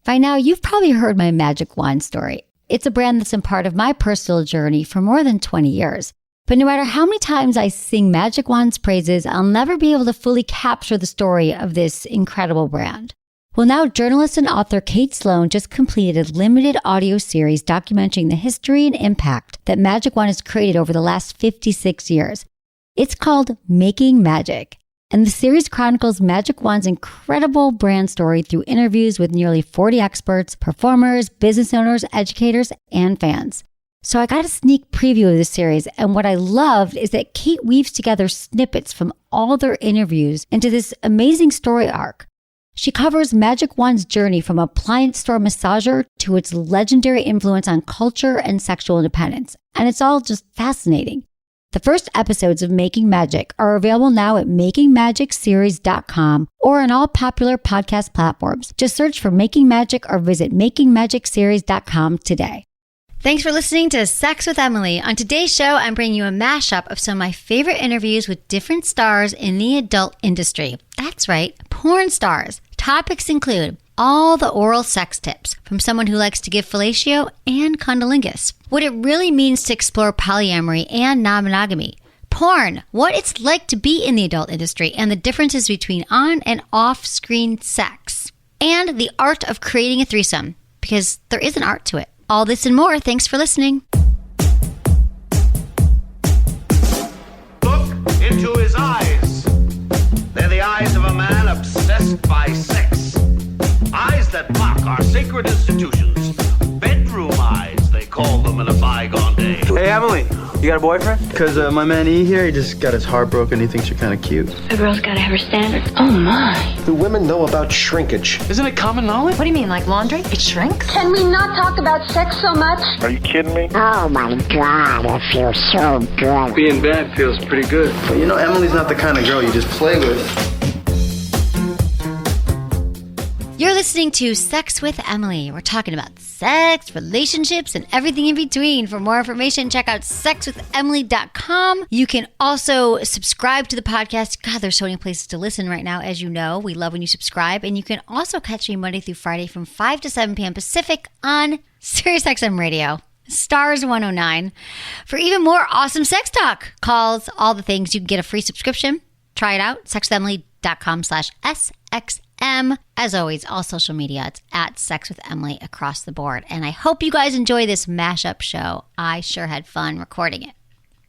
By now, you've probably heard my magic wand story. It's a brand that's been part of my personal journey for more than 20 years. But no matter how many times I sing Magic Wand's praises, I'll never be able to fully capture the story of this incredible brand. Well, now journalist and author Kate Sloan just completed a limited audio series documenting the history and impact that Magic Wand has created over the last 56 years. It's called Making Magic. And the series chronicles Magic Wand's incredible brand story through interviews with nearly 40 experts, performers, business owners, educators, and fans. So I got a sneak preview of this series, and what I loved is that Kate weaves together snippets from all their interviews into this amazing story arc. She covers Magic Wand's journey from appliance store massager to its legendary influence on culture and sexual independence, and it's all just fascinating. The first episodes of Making Magic are available now at makingmagicseries.com or on all popular podcast platforms. Just search for Making Magic or visit makingmagicseries.com today. Thanks for listening to Sex with Emily. On today's show, I'm bringing you a mashup of some of my favorite interviews with different stars in the adult industry. That's right, porn stars. Topics include all the oral sex tips from someone who likes to give fellatio and cunnilingus, what it really means to explore polyamory and non-monogamy, porn, what it's like to be in the adult industry and the differences between on and off-screen sex, and the art of creating a threesome, because there is an art to it. All this and more. Thanks for listening. Look into his eyes. They're the eyes of a man obsessed by sex. Eyes that mock our sacred institutions. Bedroom eyes, they call them in a bygone day. Hey, Emily, you got a boyfriend? Because my man E here, he just got his heart broken. He thinks you're kind of cute. A girl's gotta have her standards. Oh my. Do women know about shrinkage? Isn't it common knowledge? What do you mean, like laundry? It shrinks? Can we not talk about sex so much? Are you kidding me? Oh my God, I feel so good. Being bad feels pretty good. But you know, Emily's not the kind of girl you just play with. You're listening to Sex with Emily. We're talking about sex, relationships, and everything in between. For more information, check out sexwithemily.com. You can also subscribe to the podcast. God, there's so many places to listen right now, as you know. We love when you subscribe. And you can also catch me Monday through Friday from 5 to 7 p.m. Pacific on SiriusXM Radio, Stars 109. For even more awesome sex talk, calls, all the things, you can get a free subscription. Try it out, sexwithemily.com/SXM. As always, all social media, it's at Sex with Emily across the board. And I hope you guys enjoy this mashup show. I sure had fun recording it.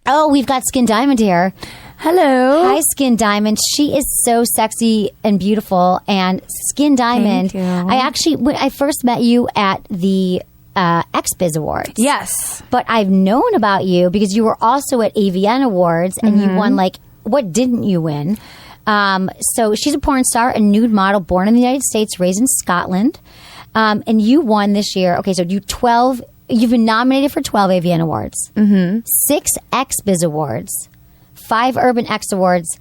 Oh, we've got Skin Diamond here. Hello. Hi, Skin Diamond. She is so sexy and beautiful. And Skin Diamond, when I first met you at the XBiz Awards. Yes. But I've known about you because you were also at AVN Awards and you won, like, what didn't you win? So she's a porn star, a nude model, born in the United States, raised in Scotland. And you won this year. Okay, so you've been nominated for 12 AVN Awards, 6 XBiz Awards, 5 Urban X Awards,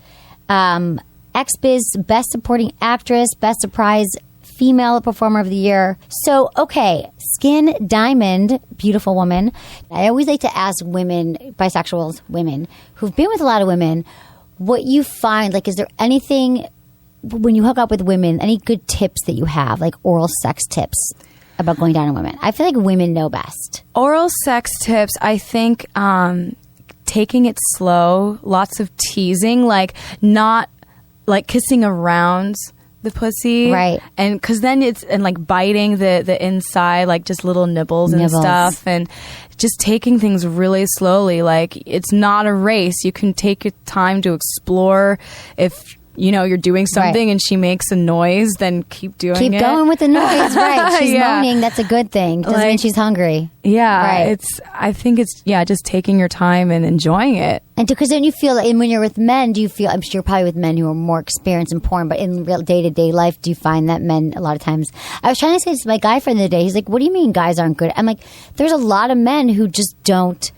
XBiz Best Supporting Actress, Best Surprise Female Performer of the Year. So, okay, Skin Diamond, beautiful woman. I always like to ask women, bisexuals, women, who've been with a lot of women, what you find, like, is there anything, when you hook up with women, any good tips that you have, like oral sex tips about going down on women? I feel like women know best. Oral sex tips, I think taking it slow, lots of teasing, like not like kissing around the pussy. Right. And because then it's, and like biting the inside, like just little nibbles and stuff. And just taking things really slowly. Like, it's not a race. You can take your time to explore. If, you know, you're doing something and she makes a noise, then keep doing it. Keep going with the noise, right. She's moaning, that's a good thing. Doesn't mean she's hungry. Yeah. Right. I think it's just taking your time and enjoying it. And because then you feel, and when you're with men, do you feel, I'm sure you're probably with men who are more experienced in porn, but in real day-to-day life, do you find that men, a lot of times, I was trying to say this to my guy friend the other day, he's like, what do you mean guys aren't good? I'm like, there's a lot of men who just don't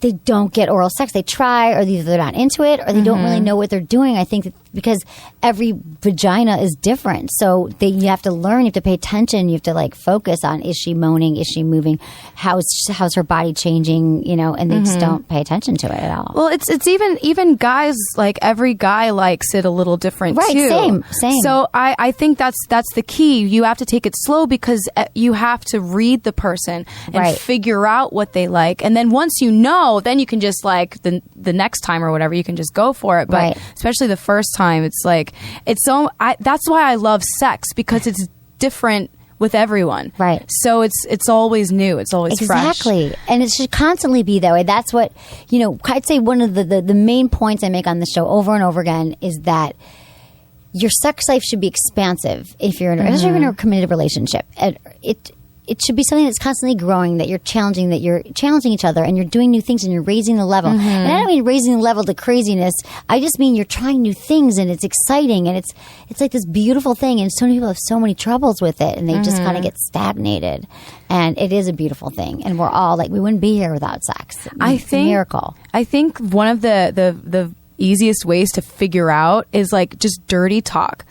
get oral sex. They try, or either they're not into it, or they don't really know what they're doing. I think that because every vagina is different. So you have to learn, you have to pay attention, you have to like focus on, is she moaning, is she moving, how's her body changing, you know, and they just don't pay attention to it at all. Well, it's even guys, like every guy likes it a little different too. Same. So I think that's the key. You have to take it slow because you have to read the person and figure out what they like. And then once you know, then you can just like the next time or whatever, you can just go for it. But especially the first time, it's like, that's why I love sex, because it's different with everyone. Right. So it's always new. It's always fresh. Exactly. And it should constantly be that way. That's what, you know, I'd say one of the main points I make on the show over and over again is that your sex life should be expansive if you're especially in a committed relationship. It should be something that's constantly growing, that you're challenging each other, and you're doing new things and you're raising the level. And I don't mean raising the level to craziness. I just mean you're trying new things and it's exciting and it's like this beautiful thing. And so many people have so many troubles with it and they just kind of get stagnated. And it is a beautiful thing. And we're all like, we wouldn't be here without sex. It's a miracle. I think one of the easiest ways to figure out is like just dirty talk.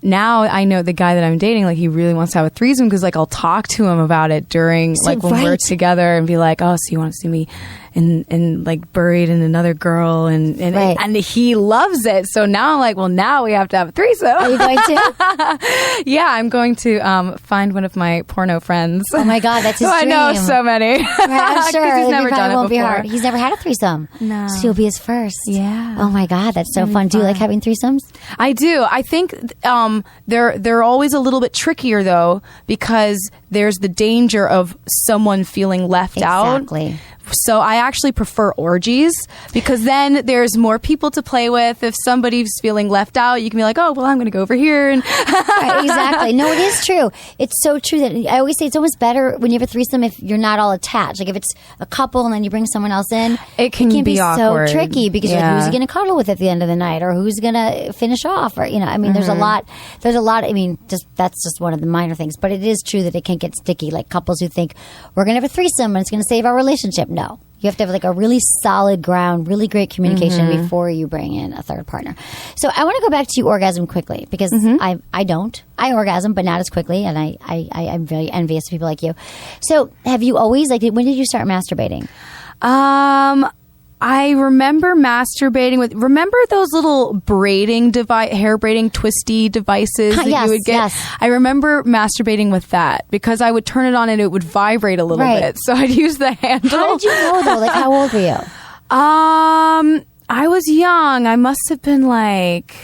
Now I know the guy that I'm dating, like he really wants to have a threesome because like I'll talk to him about it during like when we're together and be like, oh, so you want to see me and like buried in another girl and he loves it. So now I'm like, well, now we have to have a threesome. Are you going to? Yeah, I'm going to find one of my porno friends. Oh my God, that's his dream. I know so many. Right, I'm sure. He's never done it won't before. Be hard. He's never had a threesome. No. So you'll be his first. Yeah. Oh my God, that's so fun. Do you like having threesomes? I do. I think they're always a little bit trickier though, because there's the danger of someone feeling left out. Exactly. So I actually prefer orgies because then there's more people to play with. If somebody's feeling left out, you can be like, oh, well, I'm going to go over here. And right, exactly. No, it is true. It's so true that I always say it's almost better when you have a threesome if you're not all attached. Like if it's a couple and then you bring someone else in, it can be awkward. So tricky because you're like, who's going to cuddle with at the end of the night or who's going to finish off? Or, you know, I mean, there's a lot, I mean, that's just one of the minor things, but it is true that it can get sticky. Like couples who think we're going to have a threesome and it's going to save our relationship. No. You have to have like a really solid ground, really great communication before you bring in a third partner. So I want to go back to orgasm quickly because I don't. I orgasm, but not as quickly, and I'm very envious of people like you. So have you always, like, when did you start masturbating? I remember masturbating with, remember those little hair braiding twisty devices that you would get? Yes. I remember masturbating with that because I would turn it on and it would vibrate a little bit. So I'd use the handle. How did you know though? Like how old were you? I was young. I must have been like,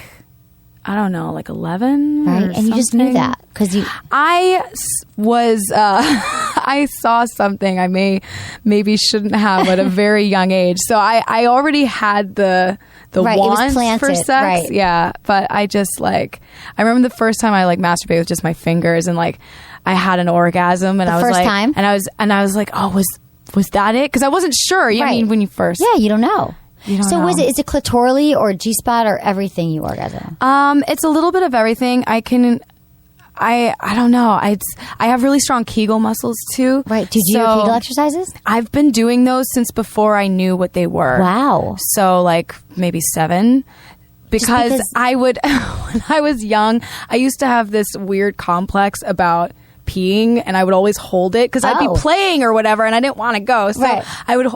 I don't know, like 11 right? or And something. you just knew that because you... I was, I saw something I maybe shouldn't have at a very young age. So I already had the want for sex. Right. Yeah. But I just like, I remember the first time I like masturbated with just my fingers and like I had an orgasm and I was first like, time? and I was like, oh, was that it? Because I wasn't sure. I mean, when you first. Yeah, you don't know. So is it clitorally or G-spot or everything you orgasm? It's a little bit of everything. I don't know. I have really strong Kegel muscles too. Right. Did you do Kegel exercises? I've been doing those since before I knew what they were. Wow. So like maybe 7. Because I would, when I was young, I used to have this weird complex about peeing and I would always hold it because I'd be playing or whatever and I didn't want to go. So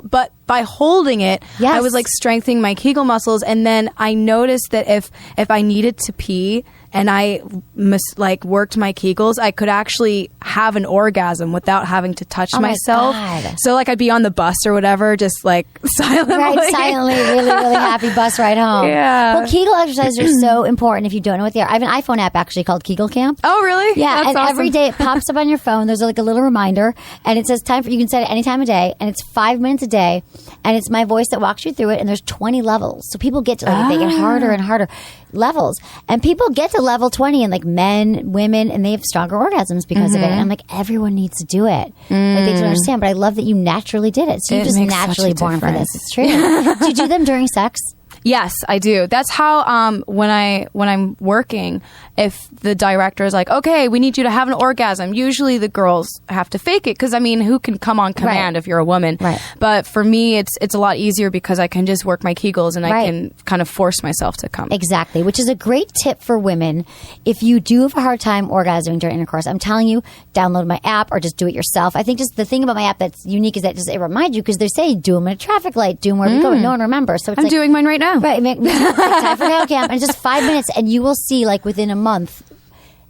but by holding it, I was like strengthening my Kegel muscles. And then I noticed that if I needed to pee and I worked my Kegels, I could actually have an orgasm without having to touch myself. So like I'd be on the bus or whatever, just like silently. Right, silently, really, really happy bus ride home. Yeah. Well, Kegel exercises are so important if you don't know what they are. I have an iPhone app actually called Kegel Camp. Oh, really? Yeah, That's and awesome. every day it pops up on your phone. There's like a little reminder and it says you can set it any time of day and it's 5 minutes a day and it's my voice that walks you through it and there's 20 levels. So people get to they get harder and harder levels and people get to level 20 and like men, women, and they have stronger orgasms because of it. And I'm like, everyone needs to do it. Like they don't understand, but I love that you naturally did it. So you're just naturally born for this. It's true. Do you do them during sex? Yes, I do. That's how when I'm working, if the director is like, okay, we need you to have an orgasm, usually the girls have to fake it because, I mean, who can come on command if you're a woman? Right. But for me, it's a lot easier because I can just work my Kegels and I can kind of force myself to come. Exactly, which is a great tip for women. If you do have a hard time orgasming during intercourse, I'm telling you, download my app or just do it yourself. I think just the thing about my app that's unique is that just it reminds you, because they say do them at a traffic light, do them where we go, and no one remembers. So it's I'm doing mine right now. Right, time for now camp, and just 5 minutes, and you will see, like, within a month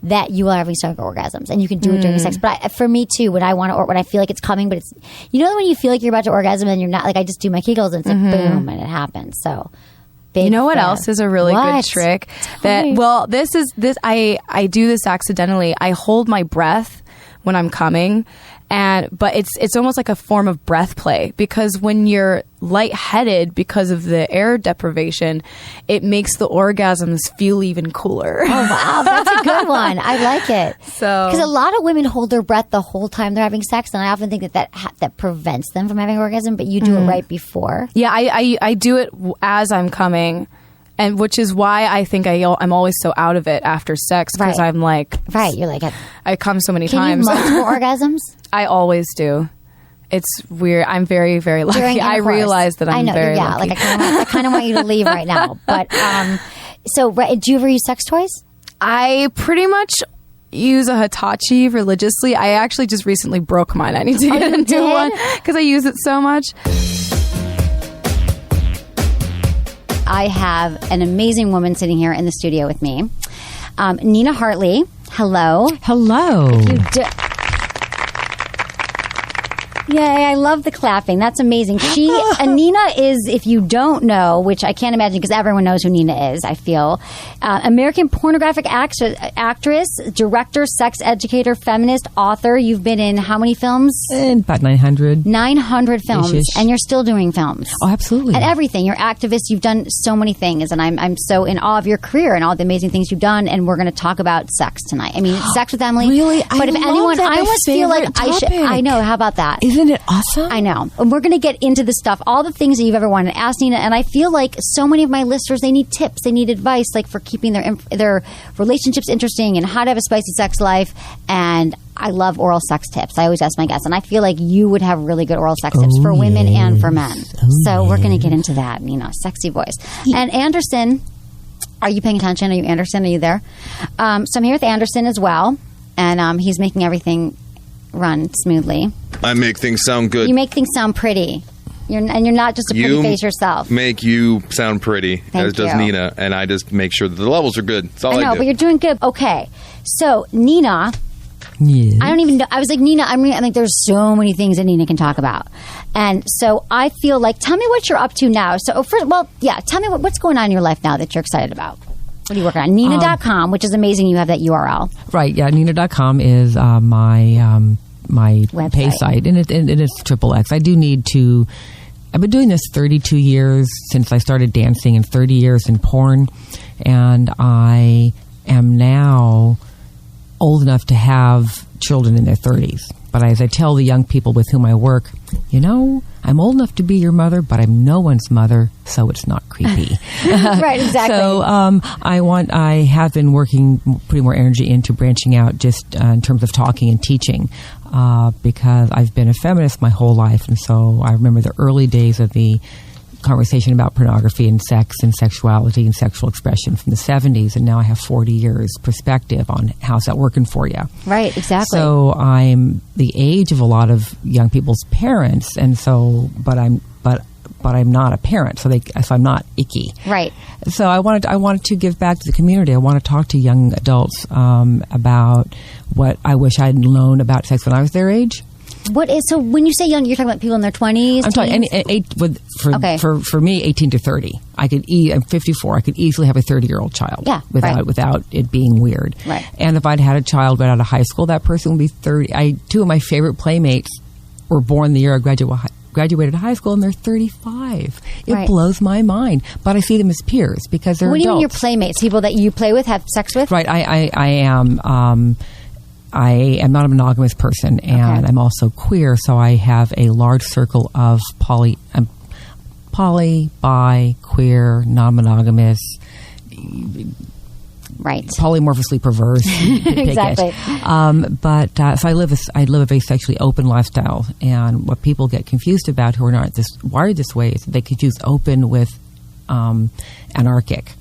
that you will have these orgasms, and you can do it during sex. But for me too, when I feel like it's coming, but it's, you know, when you feel like you're about to orgasm and you're not, like, I just do my Kegels and it's like boom, and it happens. So. You know what else is a really good trick? I do this accidentally. I hold my breath when I'm coming, but it's almost like a form of breath play, because when you're lightheaded because of the air deprivation, it makes the orgasms feel even cooler. Oh wow, that's a good one. I like it. So, because a lot of women hold their breath the whole time they're having sex, and I often think that prevents them from having orgasm. But you do it right before. Yeah, I do it as I'm coming. And which is why I think I'm always so out of it after sex, because I'm like... Right, you're like... I come so many Can times. you multiple orgasms? I always do. It's weird. I'm very, very lucky. I realize that I'm very lucky. Like I kind of want you to leave right now. But, so do you ever use sex toys? I pretty much use a Hitachi religiously. I actually just recently broke mine. I need to get into one because I use it so much. I have an amazing woman sitting here in the studio with me. Nina Hartley. Hello. Hello. Yay, I love the clapping. That's amazing. Nina is, if you don't know, which I can't imagine because everyone knows who Nina is, I feel, American pornographic actress, director, sex educator, feminist, author. You've been in how many films? About 900. 900 films. Ish-ish. And you're still doing films. Oh, absolutely. And everything. You're activist. You've done so many things. And I'm so in awe of your career and all the amazing things you've done. And we're going to talk about sex tonight. I mean, sex with Emily. Really? But if anyone, I almost feel like I know. How about that? Isn't it awesome? I know. And we're going to get into the stuff, all the things that you've ever wanted to ask Nina. And I feel like so many of my listeners, they need tips. They need advice, like for keeping their relationships interesting and how to have a spicy sex life. And I love oral sex tips. I always ask my guests. And I feel like you would have really good oral sex tips for women and for men. So we're going to get into that, Nina. Sexy voice. And Anderson, are you paying attention? Are you Anderson? Are you there? So I'm here with Anderson as well. And he's making everything run smoothly. I make things sound good. You make things sound pretty. You're not just a pretty face yourself. Make you sound pretty, as does Nina, and I just make sure that the levels are good. That's all I do. But you're doing good. Okay. So, Nina, yes. I don't even know. I was like, Nina, I'm like, there's so many things that Nina can talk about. And so I feel like, tell me what you're up to now. So, tell me what's going on in your life now that you're excited about. What are you working on? Nina.com, which is amazing. You have that URL. Right. Yeah. Nina.com is my website. pay site, and it's XXX. I do need to. I've been doing this 32 years since I started dancing, and 30 years in porn, and I am now old enough to have children in their 30s. But as I tell the young people with whom I work, I'm old enough to be your mother, but I'm no one's mother, so it's not creepy. Right, exactly. So I have been putting more energy into branching out just in terms of talking and teaching, because I've been a feminist my whole life, and so I remember the early days of the conversation about pornography and sex and sexuality and sexual expression from the 70s, and now I have 40 years perspective on how's that working for you. Right, exactly. So I'm the age of a lot of young people's parents, and so but I'm not a parent, so I'm not icky. Right. So I wanted to give back to the community. I want to talk to young adults about what I wish I'd known about sex when I was their age. So when you say young, you're talking about people in their 20s? I'm talking for me, 18 to 30. I'm 54. I could easily have a 30-year-old child without it being weird. Right. And if I'd had a child right out of high school, that person would be 30. Two of my favorite playmates were born the year I graduated high school, and they're 35. It blows my mind. But I see them as peers because they're adults. What do you mean your playmates? People that you play with, have sex with? Right. I am not a monogamous person, and I'm also queer, so I have a large circle of poly, bi, queer, non-monogamous, right, polymorphously perverse. Exactly. So I live a very sexually open lifestyle, and what people get confused about who are not wired this way is that they confuse open with anarchic,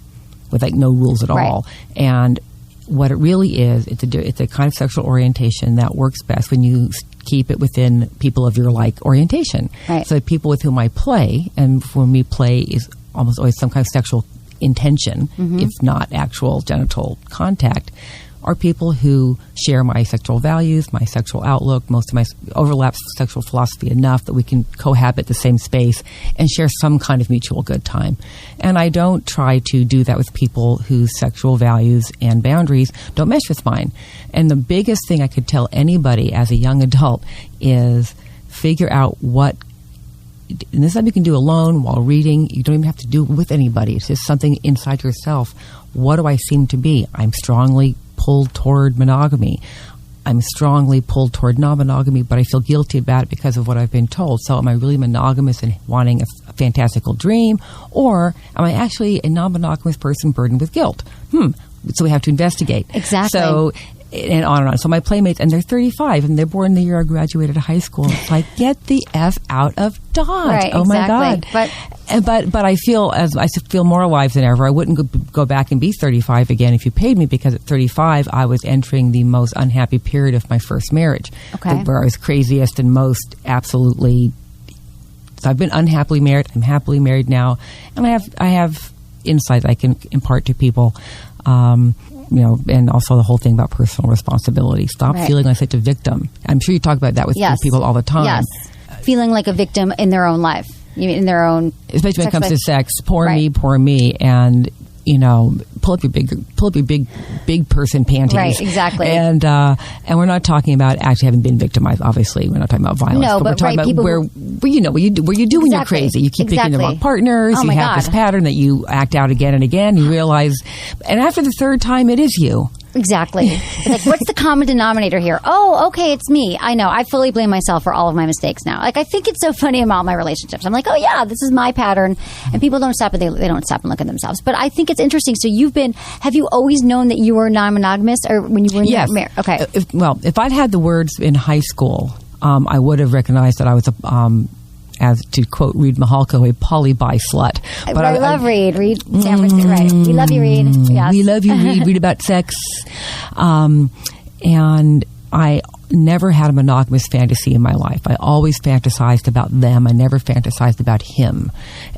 with like no rules at all. And what it really is, it's a kind of sexual orientation that works best when you keep it within people of your like orientation. Right. So people with whom I play, and for me play is almost always some kind of sexual intention, if not actual genital contact, are people who share my sexual values, my sexual outlook, most of my overlaps sexual philosophy enough that we can cohabit the same space and share some kind of mutual good time. And I don't try to do that with people whose sexual values and boundaries don't mesh with mine. And the biggest thing I could tell anybody as a young adult is figure out what, and this is something you can do alone while reading. You don't even have to do it with anybody. It's just something inside yourself. What do I seem to be? I'm strongly pulled toward monogamy. I'm strongly pulled toward non-monogamy, but I feel guilty about it because of what I've been told. So am I really monogamous and wanting a fantastical dream? Or am I actually a non-monogamous person burdened with guilt? So we have to investigate. Exactly. So, and on and on. So my playmates, and they're 35, and they're born the year I graduated high school. It's like, get the F out of Dodge. Right, oh exactly. my God. But I feel more alive than ever. I wouldn't go back and be 35 again if you paid me, because at 35 I was entering the most unhappy period of my first marriage, where I was craziest and most absolutely. So I've been unhappily married. I'm happily married now, and I have insight I can impart to people. And also the whole thing about personal responsibility. Stop feeling like such a victim. I'm sure you talk about that with people all the time. Yes, feeling like a victim in their own life. In their own, especially when it comes to sex. Poor me, and pull up your big person panties. Right, exactly. And we're not talking about actually having been victimized. Obviously, we're not talking about violence. No, but we're talking about where you do when you're crazy. You keep picking the wrong partners. You have this pattern that you act out again and again. You realize, and after the third time, it is you. Exactly. It's like, what's the common denominator here? Oh, okay, it's me. I know. I fully blame myself for all of my mistakes now. Like, I think it's so funny in all my relationships. I'm like, oh yeah, this is my pattern. And people don't stop, they don't stop and look at themselves. But I think it's interesting. So have you always known that you were non-monogamous, or when you were married? Okay. If I'd had the words in high school, I would have recognized that I was as to quote Reed Mahalko, a poly-bi slut. But I love Reed. Reed San Francisco, right. We love you, Reed. Yes. We love you, Reed. Read about sex. And I never had a monogamous fantasy in my life. I always fantasized about them. I never fantasized about him.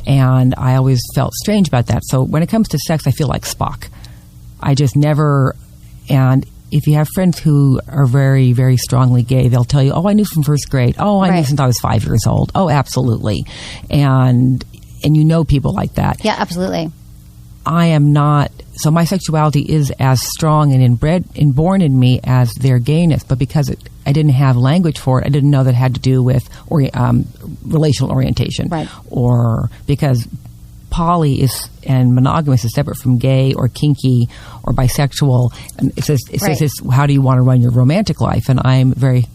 And I always felt strange about that. So when it comes to sex, I feel like Spock. I just never... And if you have friends who are very, very strongly gay, they'll tell you, oh, I knew from first grade. Oh, I knew since I was 5 years old. Oh, absolutely. And people like that. Yeah, absolutely. I am not. So my sexuality is as strong and inborn in me as their gayness. But because I didn't have language for it, I didn't know that it had to do with relational orientation. Right. Or because poly is and monogamous is separate from gay or kinky or bisexual. And it says how do you want to run your romantic life? And I'm very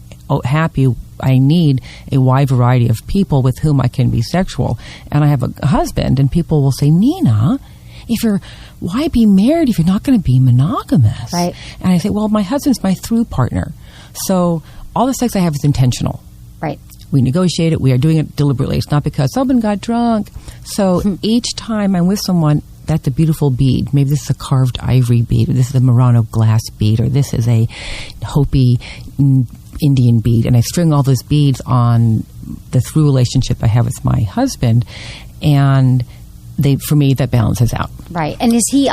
happy. I need a wide variety of people with whom I can be sexual. And I have a husband, and people will say, Nina, why be married if you're not going to be monogamous? Right. And I say, well, my husband's my through partner. So all the sex I have is intentional. Right. We negotiate it. We are doing it deliberately. It's not because someone got drunk. So each time I'm with someone, that's a beautiful bead. Maybe this is a carved ivory bead, or this is a Murano glass bead, or this is a Hopi Indian bead. And I string all those beads on the through relationship I have with my husband. And for me, that balances out. Right. And does he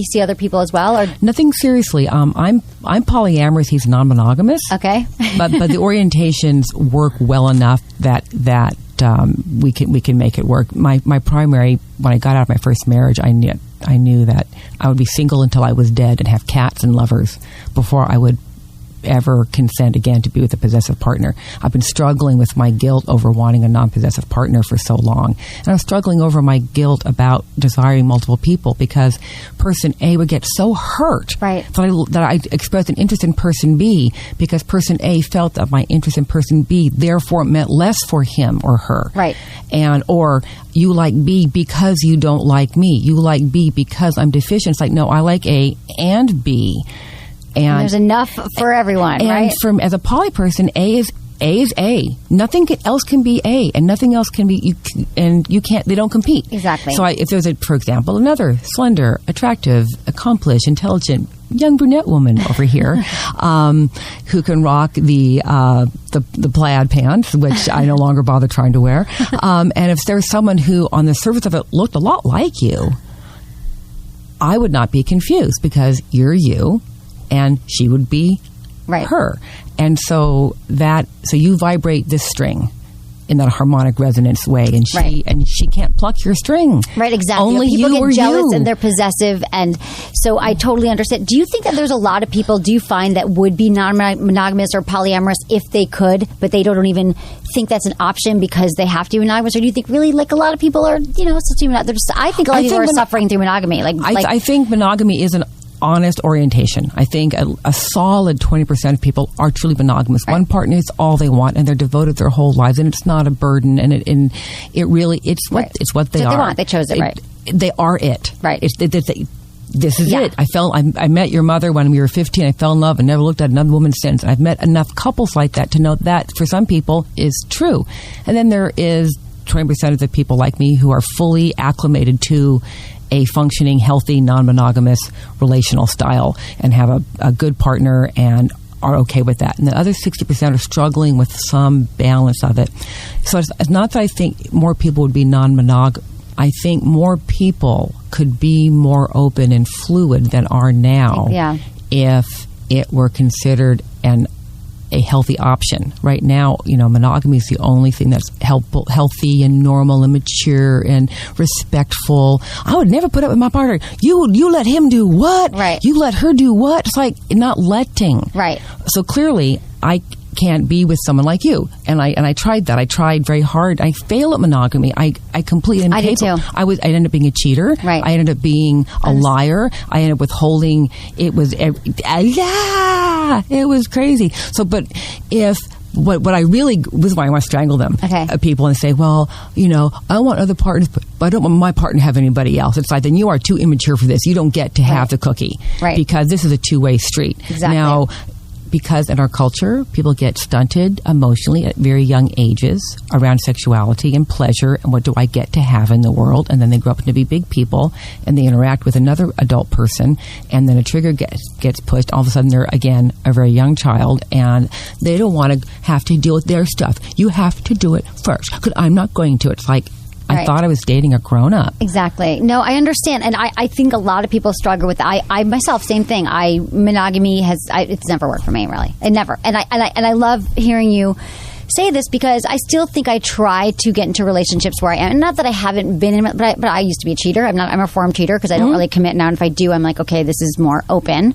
see other people as well, or nothing seriously? I'm polyamorous. He's non-monogamous. Okay. but the orientations work well enough that we can make it work. My primary, when I got out of my first marriage, I knew that I would be single until I was dead and have cats and lovers before I would ever consent again to be with a possessive partner. I've been struggling with my guilt over wanting a non-possessive partner for so long. And I'm struggling over my guilt about desiring multiple people because person A would get so hurt that I expressed an interest in person B because person A felt that my interest in person B therefore meant less for him or her. Right. And, or you like B because you don't like me. You like B because I'm deficient. It's like, no, I like A and B. And there's enough for everyone, right? And as a poly person, A is A. Nothing else can be A, and nothing else can be you can't. They don't compete. Exactly. So if there's for example, another slender, attractive, accomplished, intelligent young brunette woman over here who can rock the plaid pants, which I no longer bother trying to wear, and if there's someone who on the surface of it looked a lot like you, I would not be confused because you're you. And she would be her. And so you vibrate this string in that harmonic resonance way, and she can't pluck your string. Right, exactly. Only people you get or jealous you. And they're possessive, and so I totally understand. Do you think that there's a lot of people, do you find, that would be non-monogamous or polyamorous if they could, but they don't even think that's an option because they have to be monogamous? Or do you think really like a lot of people are, still doing that? I think a lot of people are suffering through monogamy. I think monogamy is an honest orientation. I think a solid 20% of people are truly monogamous. Right. One partner is all they want, and they're devoted their whole lives, and it's not a burden. And it really it's what they are. They want. They chose it, right? They are it. Right. This is it. I met your mother when we were 15. I fell in love and never looked at another woman since. I've met enough couples like that to know that for some people is true. And then there is 20% of the people like me who are fully acclimated to a functioning, healthy, non-monogamous relational style and have a good partner and are okay with that. And the other 60% are struggling with some balance of it. So it's not that I think more people would be non-monogamous. I think more people could be more open and fluid than are now if it were considered a healthy option. Right now, monogamy is the only thing that's healthy and normal and mature and respectful. I would never put up with my partner. You let him do what? Right. You let her do what? It's like not letting. Right. So clearly, I can't be with someone like you. And I tried that. I tried very hard. I fail at monogamy. I completely incapable. I did too. I ended up being a cheater. Right. I ended up being a liar. I ended up withholding. It was crazy. So, but if what I really was why I want to strangle them, people, and say, well, I want other partners, but I don't want my partner to have anybody else. It's like, then you are too immature for this. You don't get to have the cookie, because this is a two-way street. Exactly. Now, because in our culture, people get stunted emotionally at very young ages around sexuality and pleasure and what do I get to have in the world. And then they grow up to be big people and they interact with another adult person and then a trigger gets pushed. All of a sudden, they're, again, a very young child and they don't want to have to deal with their stuff. You have to do it first because I'm not going to. It's like, I thought I was dating a grown-up. Exactly. No, I understand. And I think a lot of people struggle with I myself, same thing. Monogamy it's never worked for me, really. It never. And I love hearing you say this because I still think I try to get into relationships where I am. Not that I haven't been in, but I used to be a cheater. I'm a reformed cheater because I don't really commit now. And if I do, I'm like, okay, this is more open.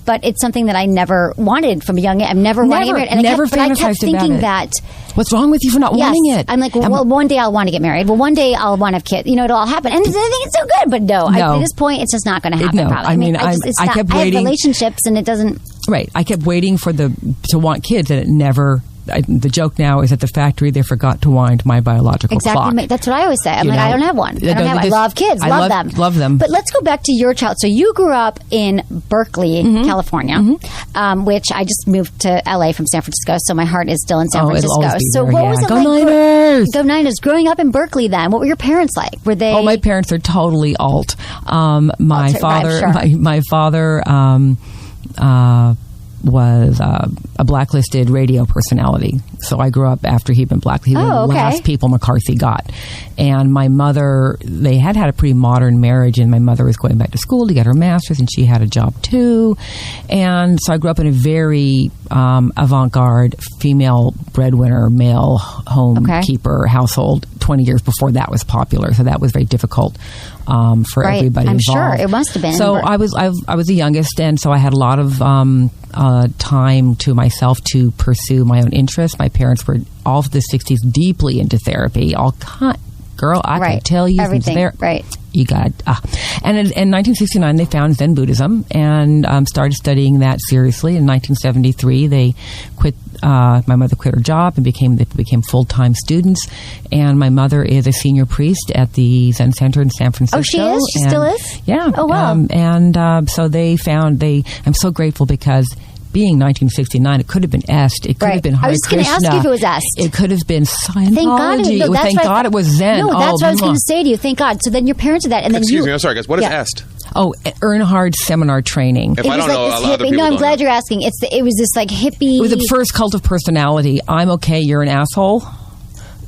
But it's something that I never wanted from a young age. I've never wanted to get married. And I kept thinking that. What's wrong with you for not wanting it? I'm like, well, one day I'll want to get married. Well, one day I'll want to have kids. It'll all happen. And I think it's so good, but no. At this point, it's just not going to happen. No, probably. I kept waiting. I have relationships, and it doesn't. Right. I kept waiting to want kids, and it never. The joke now is at the factory they forgot to wind my biological clock. Exactly. That's what I always say. I'm like, I don't have one. I love kids. Love them. But let's go back to your child. So you grew up in Berkeley, California, which I just moved to LA from San Francisco. So my heart is still in San Francisco. So what was it Go like? Niners! Go Niners! Growing up in Berkeley, then what were your parents like? Were they? Oh, my parents are totally alt. My father was a blacklisted radio personality. So I grew up after he'd been blacklisted. He was one of the last people McCarthy got. And my mother, they had a pretty modern marriage, and my mother was going back to school to get her master's, and she had a job too. And so I grew up in a very avant-garde, female breadwinner, male homekeeper household, 20 years before that was popular. So that was very difficult for everybody I'm involved. sure it must have been. So I was the youngest, and so I had a lot of time to myself to pursue my own interests. My parents were all of the 60s deeply into therapy. Girl, I can tell you everything. Right. You got and in 1969 they found Zen Buddhism and started studying that seriously. In 1973 they quit. My mother quit her job and they became full-time students. And my mother is a senior priest at the Zen Center in San Francisco. Oh, she is? She still is? Yeah. Oh, wow. So they found I'm so grateful because being 1969, it could have been Est. It could have been Hare Krishna. I was going to ask you if it was Est. It could have been Scientology. Thank God, it was Zen. No, that's what I was going to say to you. Thank God. So then your parents did that, and then Excuse me, I'm sorry, guys. What is Est? Oh, Earnhard seminar training. If I don't know, other people I'm don't glad know. you're asking. It was this like hippie. It was the first cult of personality. I'm okay, you're an asshole.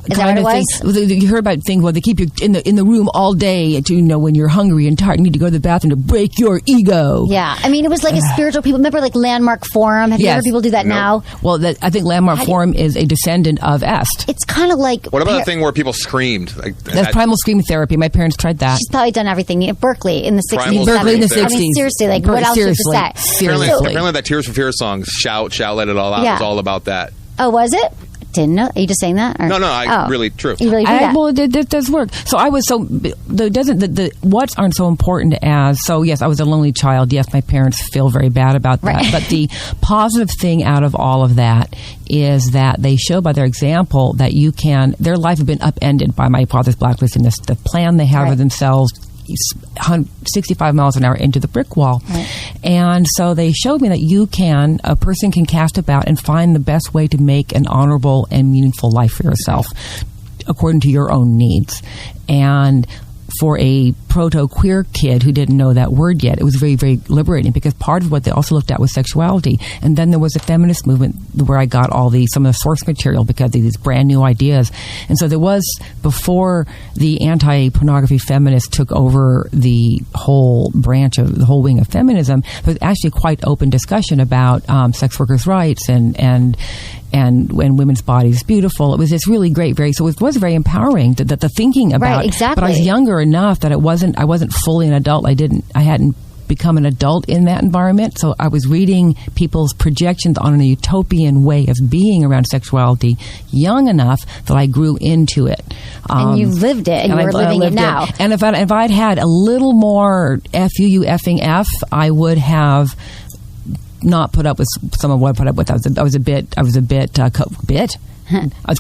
Is that what it was? You heard about things where they keep you in the room all day to, when you're hungry and tired, you need to go to the bathroom to break your ego. Yeah. I mean, it was like a spiritual people. Remember like Landmark Forum? Have you heard people do that now? Well, I think Landmark Forum is a descendant of Est. It's kind of like... What about the thing where people screamed? That's primal scream therapy. My parents tried that. She's probably done everything. Berkeley in the 60s. Berkeley in the 60s. I mean, seriously, like what else do you have to say? Apparently that Tears for Fears song, Shout, Let It All Out, was all about that. Oh, was it? Didn't know. Are you just saying that? Or? No, really true. You really do that? Well, it does work. So I was the what's aren't so important as, so yes, I was a lonely child. Yes, my parents feel very bad about that. Right. But the positive thing out of all of that is that they show by their example that their life had been upended by my father's blacklist and the plan they have for themselves 65 miles an hour into the brick wall. Right. And so they showed me that a person can cast about and find the best way to make an honorable and meaningful life for yourself according to your own needs. And for a proto-queer kid who didn't know that word yet, it was very, very liberating because part of what they also looked at was sexuality. And then there was a feminist movement where I got some of the source material because of these brand new ideas. And so there was, before the anti-pornography feminists took over the whole wing of feminism, there was actually quite open discussion about sex workers' rights and when women's bodies beautiful. It was this really great, so it was very empowering that the thinking about. Right, exactly. But I was younger enough that I wasn't fully an adult. I hadn't become an adult in that environment. So I was reading people's projections on a utopian way of being around sexuality young enough that I grew into it. And you lived it, and you were living it now. And if I'd had a little more you effing F, I would have not put up with some of what I put up with. I was a bit. I was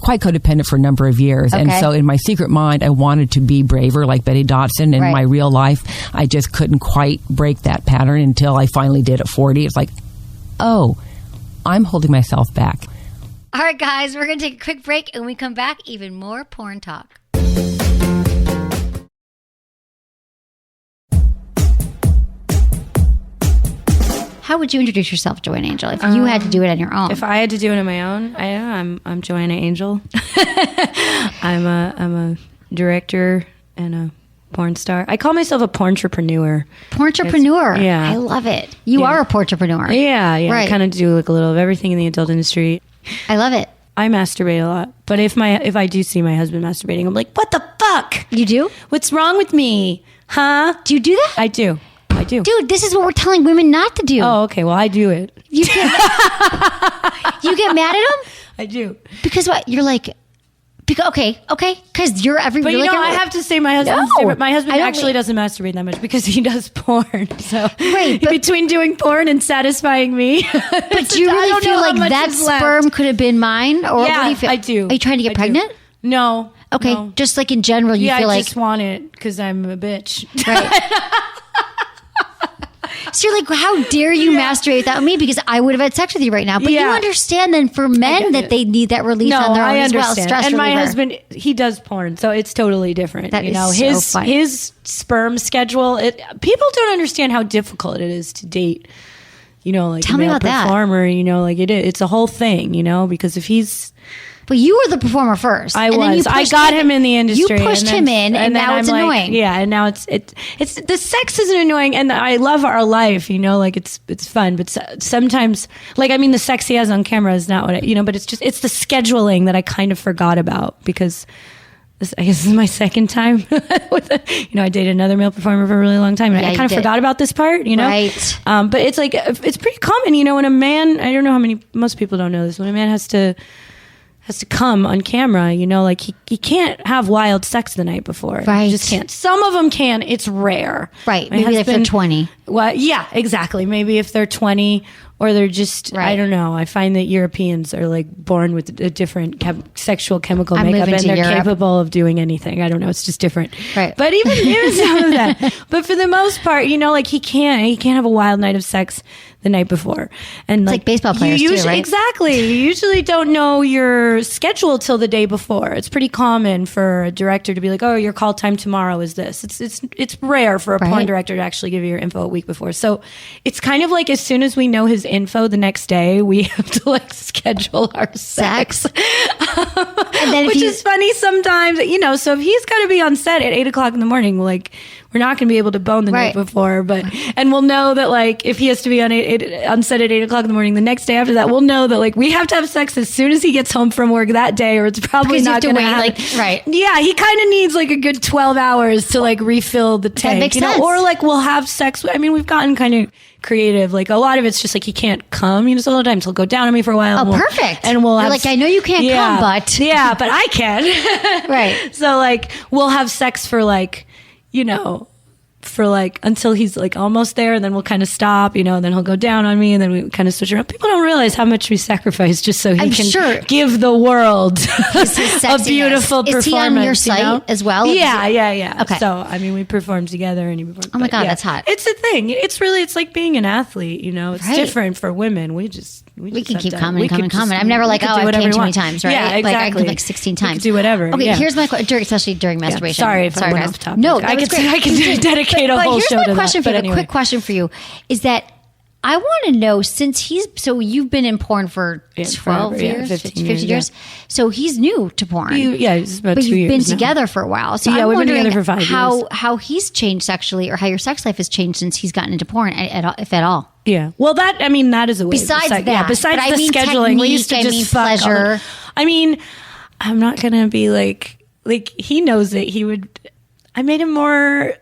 quite codependent for a number of years. Okay. And so in my secret mind, I wanted to be braver like Betty Dodson. In my real life, I just couldn't quite break that pattern until I finally did at 40. It's like, oh, I'm holding myself back. All right, guys, we're going to take a quick break, and when we come back, even more porn talk. How would you introduce yourself, Joanna Angel, if you had to do it on your own? If I had to do it on my own, I'm Joanna Angel. I'm a director and a porn star. I call myself a porntrepreneur. Porntrepreneur? Yeah. I love it. You are a porntrepreneur. Yeah. Right. I kind of do like a little of everything in the adult industry. I love it. I masturbate a lot. But if I do see my husband masturbating, I'm like, what the fuck? You do? What's wrong with me? Huh? Do you do that? I do. Dude, this is what we're telling women not to do. Oh, okay. Well, I do it. You get mad at him? I do. Because what? You're like... Okay, because you're every. But I have to say, my husband's different. My husband actually doesn't masturbate that much because he does porn. So between doing porn and satisfying me, but do you really feel like that sperm could have been mine? Or yeah, what do you feel? I do. Are you trying to get pregnant? No. Okay, no. Just like in general, you feel like I just want it because I'm a bitch. Right. So you're like, how dare you masturbate without me? Because I would have had sex with you right now. But you understand then for men that they need that release on their own as well. Stress and my reliever. husband, he does porn, so it's totally different. That is so funny. His sperm schedule. People don't understand how difficult it is to date. Like tell me about performer. It's a whole thing. Because if he's. But you were the performer first. I was. I got him in the industry. You pushed him in, and now it's annoying. And now it's the sex isn't annoying, and I love our life. It's fun, but sometimes, the sex he has on camera is not what but it's the scheduling that I kind of forgot about because I guess this is my second time with I dated another male performer for a really long time, and I kind of forgot about this part, Right. But it's like, it's pretty common, when a man, I don't know most people don't know this, when a man has to come on camera, like he can't have wild sex the night before. Right. He just can't. Some of them can. It's rare. Right. Maybe if they're 20. Well, yeah, exactly. Maybe if they're 20 or they're just, I don't know. I find that Europeans are like born with a different sexual chemical makeup, and they're capable of doing anything. I don't know. It's just different. Right. But even some of that. But for the most part, like he can't have a wild night of sex the night before. And it's like baseball players too, right? Exactly. You usually don't know your schedule till the day before. It's pretty common for a director to be like, oh, your call time tomorrow is this. It's rare for a porn director to actually give you your info a week before. So it's kind of like, as soon as we know his info the next day, we have to like schedule our sex. And then which is funny sometimes, so if he's got to be on set at 8:00 in the morning, like, we're not going to be able to bone the night before, and we'll know that like if he has to be on set at 8:00 in the morning the next day after that, we'll know that like we have to have sex as soon as he gets home from work that day, or it's probably not going to happen. Yeah, he kind of needs like a good 12 hours to like refill the tank. That makes sense. Or like we'll have sex. I mean, we've gotten kind of creative. Like a lot of it's just like he can't come. So a lot of times he'll go down on me for a while. Oh, perfect. And we'll have, like, I know you can't come, but but I can. Right. So like we'll have sex for like, for like until he's like almost there, and then we'll kind of stop, and then he'll go down on me, and then we kind of switch around. People don't realize how much we sacrifice just so he can give the world a beautiful performance. Is he on your site as well? Yeah. Okay. So I mean, we perform together, and he performs. Oh my God, that's hot. It's a thing. It's like being an athlete. It's different for women. We can keep coming. I'm never like, I came too many times, right? Yeah, exactly. Like I come like 16 times. Do whatever. Okay, here's my question, especially during masturbation. Sorry if I went off topic. No, I can dedicate a whole show to that. Here's my question for you. A quick question for you is that I want to know, since you've been in porn for 12 years, 15 years. So he's new to porn. He's about 2 years. But you've been together for a while. So I'm we've been wondering together for 5 years. How he's changed sexually, or how your sex life has changed since he's gotten into porn, if at all. Yeah. Well, that is a way. Besides that. Yeah, besides the scheduling, we used to just fuck. Pleasure. I'm not going to be like he knows it. I made him more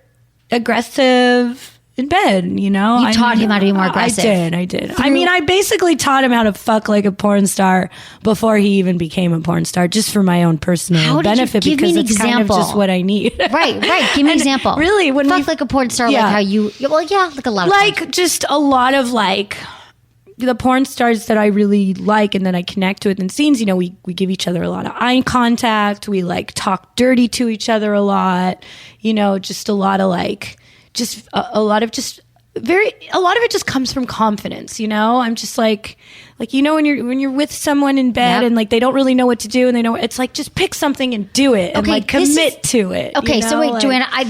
aggressive in bed, You taught him how to be more aggressive. I did. I basically taught him how to fuck like a porn star before he even became a porn star, just for my own personal benefit, because it's kind of just what I need. Right. Give me an example. Really, when fuck like a porn star, like how you, like a lot of like just a lot of like the porn stars that I really like and that I connect with in scenes, we give each other a lot of eye contact. We like talk dirty to each other a lot, just a lot of like, just a lot of it just comes from confidence, I'm just like when you're with someone in bed and like they don't really know what to do, and it's like, just pick something and do it and like commit to it. Okay, so wait, like, Joanna, I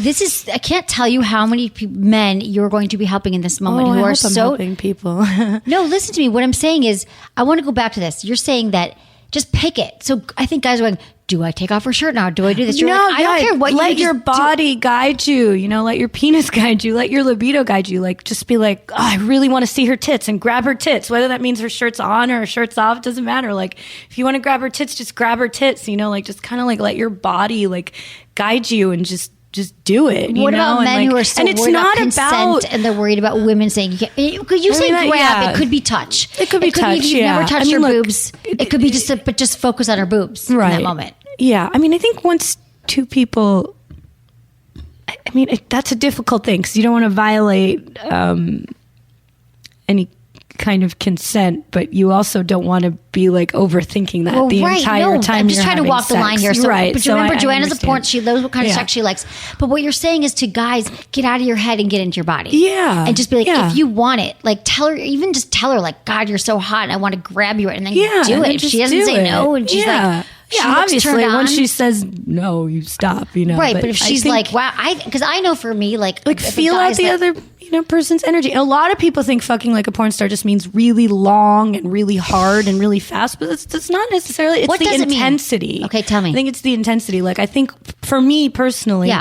can't tell you how many men you're going to be helping in this moment who are helping people. No, listen to me. What I'm saying is, I want to go back to this. You're saying that just pick it. So I think guys are going, do I take off her shirt now? Do I do this? You're like, I don't care what you do. Let your body guide you, let your penis guide you, let your libido guide you. Like, just be like, oh, I really want to see her tits, and grab her tits. Whether that means her shirt's on or her shirt's off, doesn't matter. Like, if you want to grab her tits, just grab her tits, like just kind of like let your body like guide you and just do it. What about men who are so worried about consent and they're worried about women saying you can't? Could you say grab? It could be touch. It could be touch. You've never touched her boobs. It could be just focus on her boobs in that moment. Yeah, I think once two people, that's a difficult thing, because you don't want to violate any kind of consent, but you also don't want to be like overthinking that entire time. I'm just trying to walk the line here. So, right. But remember, Joanna's a porn. She knows what kind of sex she likes. But what you're saying is, to guys, get out of your head and get into your body. Yeah. And just be like, if you want it, like tell her, like, God, you're so hot, and I want to grab you, and then do it. If she doesn't say no, and she's like, obviously, when she says no, you stop. Right, but if she's like, wow, because I know for me, like feel out the other person's energy. And a lot of people think fucking like a porn star just means really long and really hard and really fast, but that's not necessarily. It's the intensity. Okay, tell me. I think it's the intensity. Like, I think for me personally,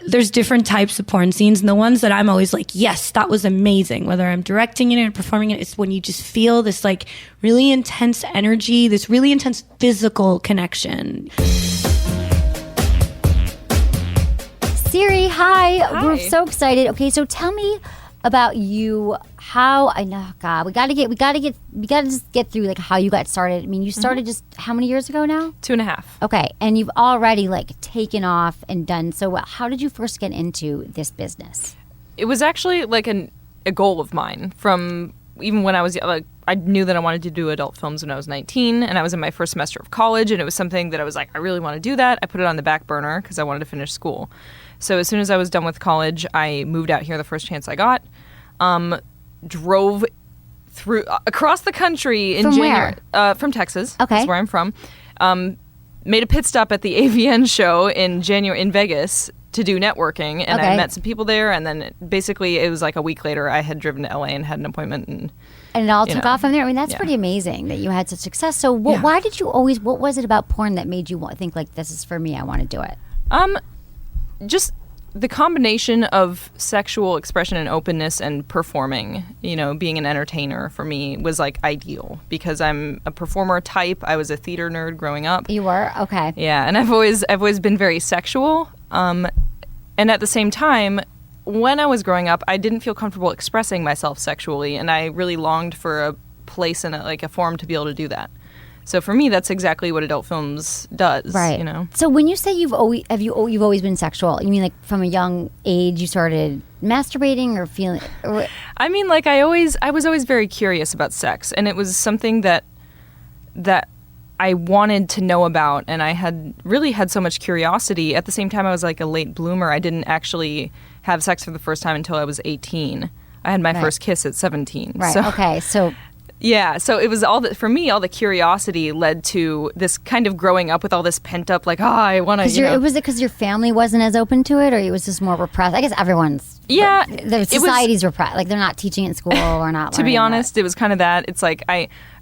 there's different types of porn scenes, and the ones that I'm always like, yes, that was amazing, whether I'm directing it or performing it, it's when you just feel this like really intense energy, this really intense physical connection. Siri, hi. We're so excited. Okay, so tell me about you. How I know, God, we gotta just get through like how you got started. I mean, you started just how many years ago now? 2.5. Okay, and you've already like taken off and done so well. How did you first get into this business? It was actually like a goal of mine from even when I was like, I knew that I wanted to do adult films when I was 19, and I was in my first semester of college, and it was something that I was like, I really want to do that. I put it on the back burner because I wanted to finish school. So as soon as I was done with college, I moved out here the first chance I got. Drove through across the country in January. From Texas. Okay, that's where I'm from. Made a pit stop at the AVN show in January in Vegas to do networking, and I met some people there, and then basically it was like a week later I had driven to LA and had an appointment, and it all took off from there. I mean, that's pretty amazing that you had such success. So why did you always, what was it about porn that made you think like, this is for me, I want to do it? Just the combination of sexual expression and openness and performing, being an entertainer for me was like ideal because I'm a performer type. I was a theater nerd growing up. You were? Okay. Yeah, and I've always been very sexual. And at the same time, when I was growing up, I didn't feel comfortable expressing myself sexually, and I really longed for a place and a forum to be able to do that. So for me, that's exactly what adult films does. Right. So when you say you've always been sexual, you mean like from a young age you started masturbating or feeling? I mean, like I was always very curious about sex, and it was something that I wanted to know about, and I had so much curiosity. At the same time, I was like a late bloomer. I didn't actually have sex for the first time until I was 18. I had my first kiss at 17. Right. So, okay. So. Yeah, so it was all the curiosity led to this kind of growing up with all this pent up, like, I want to. Was it because your family wasn't as open to it, or it was just more repressed? I guess everyone's. Yeah, the society's repressed. Like they're not teaching it in school or not. To be honest, it was kind of that. It's like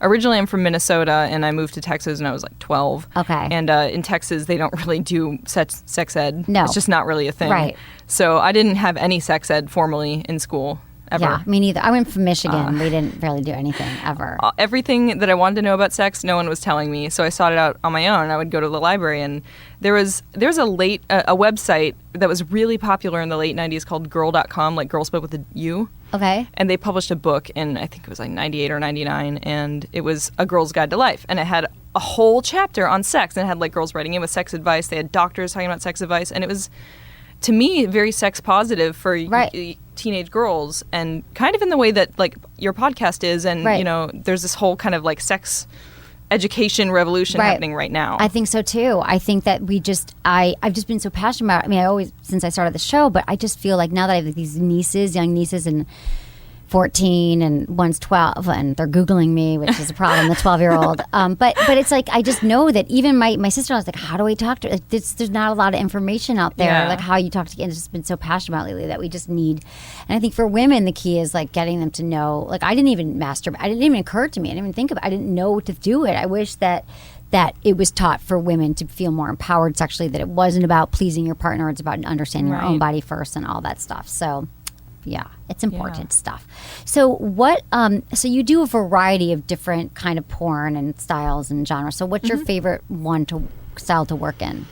originally I'm from Minnesota, and I moved to Texas when I was like 12. Okay. And in Texas, they don't really do sex ed. No, it's just not really a thing. Right. So I didn't have any sex ed formally in school. Ever. Yeah, me neither. I went from Michigan. We didn't really do anything ever. Everything that I wanted to know about sex, no one was telling me. So I sought it out on my own. I would go to the library, and there's a website that was really popular in the late 90s called girl.com, like girl spelled with a U. Okay. And they published a book in, I think it was like 98 or 99, and it was A Girl's Guide to Life. And it had a whole chapter on sex, and it had like girls writing in with sex advice. They had doctors talking about sex advice, and it was, to me, very sex positive for teenage girls, and kind of in the way that like your podcast is, and there's this whole kind of like sex education revolution happening right now. I think so too. I think that I've just been so passionate about it. I mean, I always, since I started the show, but I just feel like now that I have these young nieces, and 14 and one's 12, and they're Googling me, which is a problem, the 12-year-old. But it's like, I just know that even my sister was like, how do I talk to her? Like, there's not a lot of information out there, like how you talk to kids. It's just been so passionate about lately that we just need. And I think for women, the key is like getting them to know, like I didn't even masturbate. It didn't even occur to me. I didn't even think of it. I didn't know to do it. I wish that it was taught for women to feel more empowered sexually, that it wasn't about pleasing your partner. It's about understanding your own body first and all that stuff. So yeah, it's important stuff. So what? So you do a variety of different kind of porn and styles and genres. So what's your favorite style to work in?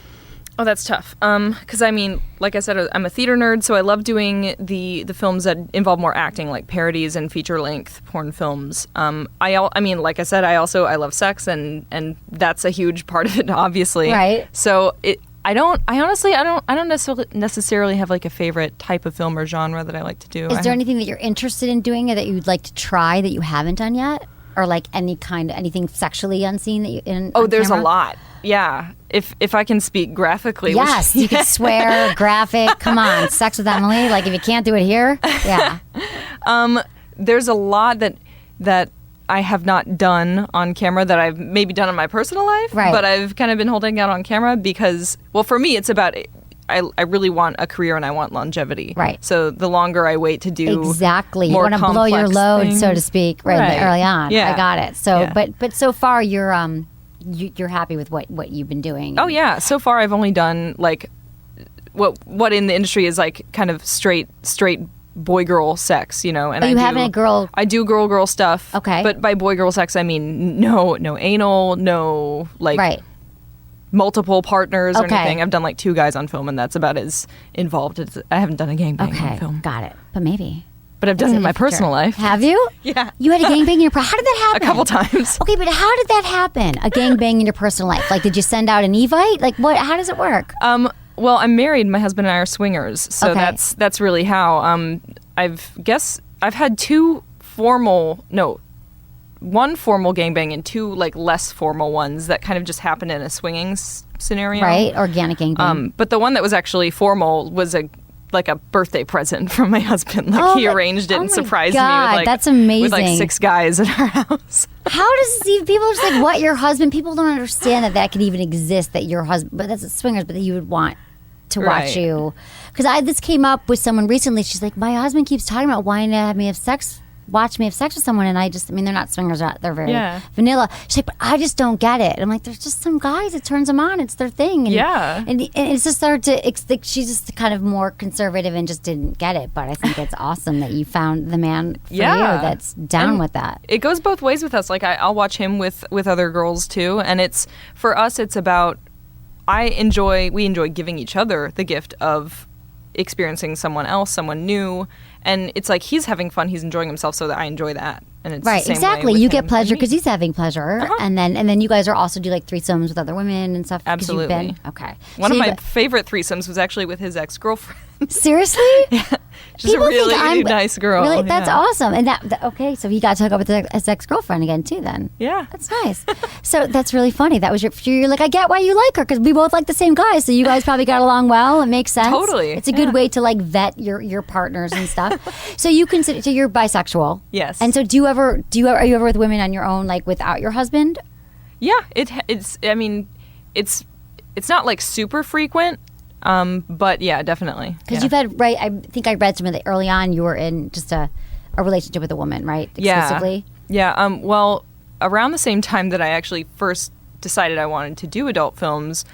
Oh, that's tough. Because I mean, like I said, I'm a theater nerd, so I love doing the films that involve more acting, like parodies and feature length porn films. I mean, like I said, I love sex, and that's a huge part of it, obviously. Right. So I don't necessarily have like a favorite type of film or genre that I like to do. Is there anything that you're interested in doing or that you'd like to try that you haven't done yet? Or like anything sexually unseen that you on there's camera? A lot. Yeah. If I can speak graphically. Yes, you can swear, graphic. Come on, sex with Emily. Like if you can't do it here, yeah. There's a lot that I have not done on camera that I've maybe done in my personal life, but I've kind of been holding out on camera because, well, for me, it's about, I really want a career and I want longevity. Right. So the longer I wait to do exactly, more you want to blow your load, things, so to speak, early on. Yeah. I got it. So, but so far you're happy with what you've been doing. Oh yeah, so far I've only done like what in the industry is like kind of straight boy-girl sex, and but you haven't a girl. I do girl stuff. Okay. But by boy-girl sex, I mean no anal, no like. Right. multiple partners or anything. I've done like 2 guys on film, and that's about as involved as I haven't done a gangbang on film. Got it. But maybe. But I've done it in my personal life. Have you? Yeah. You had a gangbang in your how did that happen? A couple times. Okay, but how did that happen? A gangbang in your personal life? Like, did you send out an Evite? Like, what? How does it work? Well, I'm married. My husband and I are swingers, so that's really how. I've had one formal gangbang and 2 like less formal ones that kind of just happened in a swinging scenario. Right, organic gangbang. But the one that was actually formal was a birthday present from my husband. Like he arranged it and surprised me with like that's amazing. with like 6 guys at our house. How does people are just like, what, your husband? People don't understand that could even exist, that your husband, but that's swingers, but that you would want to watch you. Because this came up with someone recently. She's like, my husband keeps talking about wanting to watch me have sex with someone, and they're not swingers, they're very vanilla. She's like, but I just don't get it. And I'm like, there's just some guys, it turns them on, it's their thing. And, and it's just started to, she's just kind of more conservative and just didn't get it. But I think it's awesome that you found the man for you that's down with that. It goes both ways with us. Like I'll watch him with other girls too, and it's, for us, it's about, we enjoy giving each other the gift of experiencing someone else, someone new, and it's like he's having fun, he's enjoying himself, so that I enjoy that. And it's right, the same exactly. way You with get him pleasure and me. because he's having pleasure, and then you guys are also do like threesomes with other women and stuff. Absolutely. Okay. One of my favorite threesomes was actually with his ex-girlfriend. Seriously? Yeah. She's a really nice girl. Really, that's awesome. And okay, so he got to hook up with his ex-girlfriend again too. Then yeah, that's nice. So that's really funny. That was you're like, I get why you like her, because we both like the same guy. So you guys probably got along well. It makes sense. Totally. It's a good way to like vet your partners and stuff. So you consider, so you're bisexual. Yes. And so are you ever with women on your own, like without your husband? Yeah, it's. I mean, it's not like super frequent. But yeah, definitely. Because you've had, right, I think I read something that early on you were in just a relationship with a woman, right? Exclusively? Yeah. Well, around the same time that I actually first decided I wanted to do adult films,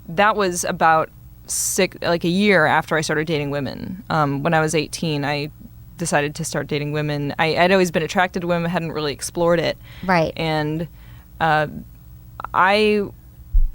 that was about a year after I started dating women. When I was 18, I decided to start dating women. I'd always been attracted to women, hadn't really explored it. Right. And I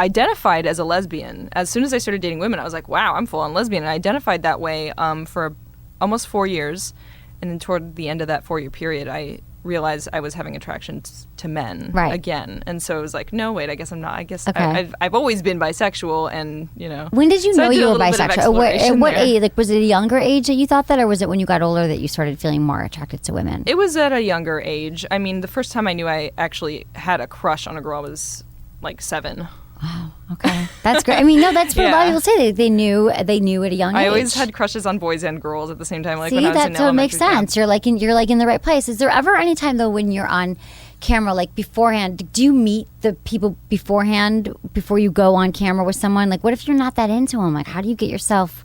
identified as a lesbian. As soon as I started dating women, I was like, wow, I'm full-on lesbian. And I identified that way for almost 4 years. And then toward the end of that 4-year period, I realized I was having attraction to men again. And so it was like, no, wait, I guess I'm not. I guess I've always been bisexual, and, you know. When did you know you were bisexual? At what age? Like, was it a younger age that you thought that, or was it when you got older that you started feeling more attracted to women? It was at a younger age. I mean, the first time I knew I actually had a crush on a girl was like 7. Wow. Okay, that's great. I mean, no, that's what a lot of people say. They knew at a young age. I always had crushes on boys and girls at the same time. Like, see, when I was in that's so it makes sense. Camp. You're like in the right place. Is there ever any time though when you're on camera, like beforehand, do you meet the people beforehand before you go on camera with someone? Like, what if you're not that into them? Like, how do you get yourself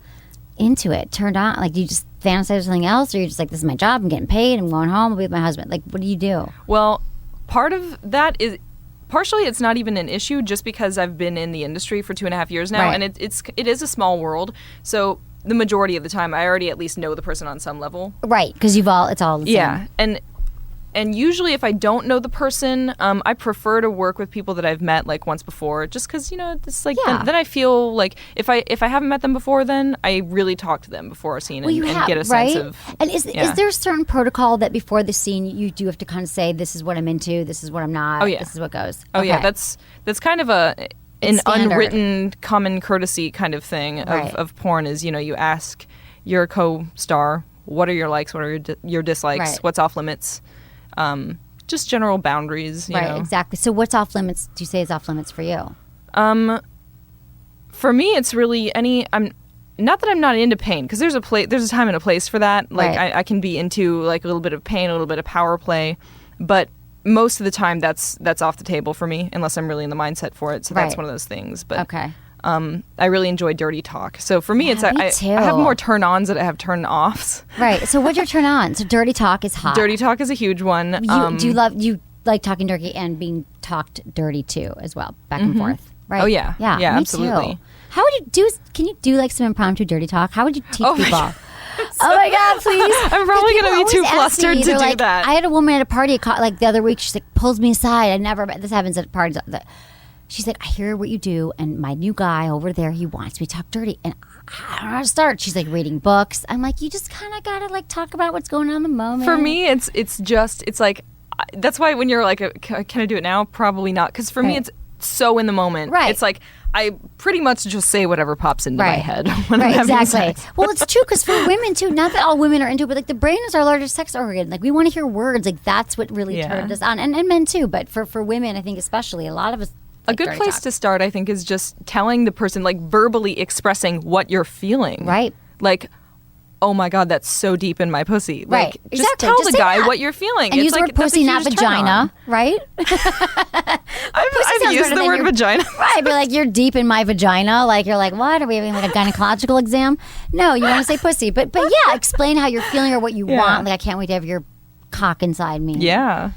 into it, turned on? Like, do you just fantasize of something else, or you're just like, this is my job, I'm getting paid, I'm going home, I'll be with my husband? Like, what do you do? Well, part of that is. Partially, it's not even an issue just because I've been in the industry for 2.5 years now, and it is a small world. So the majority of the time, I already at least know the person on some level. Right, because it's all the same. Yeah, and usually if I don't know the person, I prefer to work with people that I've met like once before, just because, you know, it's like then I feel like if I haven't met them before, then I really talk to them before a scene and get a sense of. And is there a certain protocol that before the scene you do have to kind of say, this is what I'm into, this is what I'm not, this is what goes? Oh yeah, that's kind of an unwritten common courtesy kind of thing of porn is, you know, you ask your co-star, what are your likes, what are your dislikes, what's off limits. Just general boundaries, you know. Exactly. So what's off limits, do you say is off limits for you? For me, it's really not that I'm not into pain, because there's a time and a place for that. Like, I can be into like a little bit of pain, a little bit of power play, but most of the time that's off the table for me unless I'm really in the mindset for it. So that's one of those things. But I really enjoy dirty talk. So for me, I have more turn-ons than I have turn-offs. Right. So what's your turn-on? So dirty talk is hot. Dirty talk is a huge one. You like talking dirty and being talked dirty too as well, back and forth. Right. Oh yeah. Yeah. Yeah. Me Absolutely. Too. How would you do? Can you do like some impromptu dirty talk? How would you teach people? Oh my God, please. I'm probably going to be too flustered to do like, that. I had a woman at a party like the other week. She like pulls me aside. This happens at parties. she's like, I hear what you do, and my new guy over there, he wants me to talk dirty, and I don't know how to start. She's like reading books. I'm like, you just kind of gotta like talk about what's going on in the moment. For me, it's like, that's why when you're like, can I do it now? Probably not, because for me, it's so in the moment. Right. It's like I pretty much just say whatever pops into my head when I'm having exactly. sex. Well, it's true, because for women too, not that all women are into it, but like the brain is our largest sex organ. Like we want to hear words. Like that's what really turned us on, and men too. But for women, I think especially, a lot of us. A good place to start, I think, is just telling the person, like verbally expressing what you're feeling. Right. Like, oh my God, that's so deep in my pussy. Right. Like, just tell the guy what you're feeling. And it's use the like, word pussy, not vagina, right? I've used the word vagina. Right. Be like, you're deep in my vagina. Like, you're like, what? Are we having like a gynecological exam? No, you want to say pussy. But yeah, explain how you're feeling or what you want. Like, I can't wait to have your cock inside me. Yeah.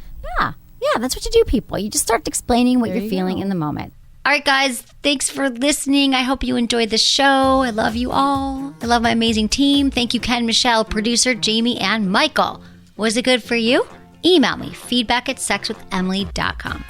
Yeah, that's what you do, people. You just start explaining what you're feeling in the moment. All right, guys, thanks for listening. I hope you enjoyed the show. I love you all. I love my amazing team. Thank you, Ken, Michelle, producer, Jamie, and Michael. Was it good for you? Email me, feedback@sexwithemily.com.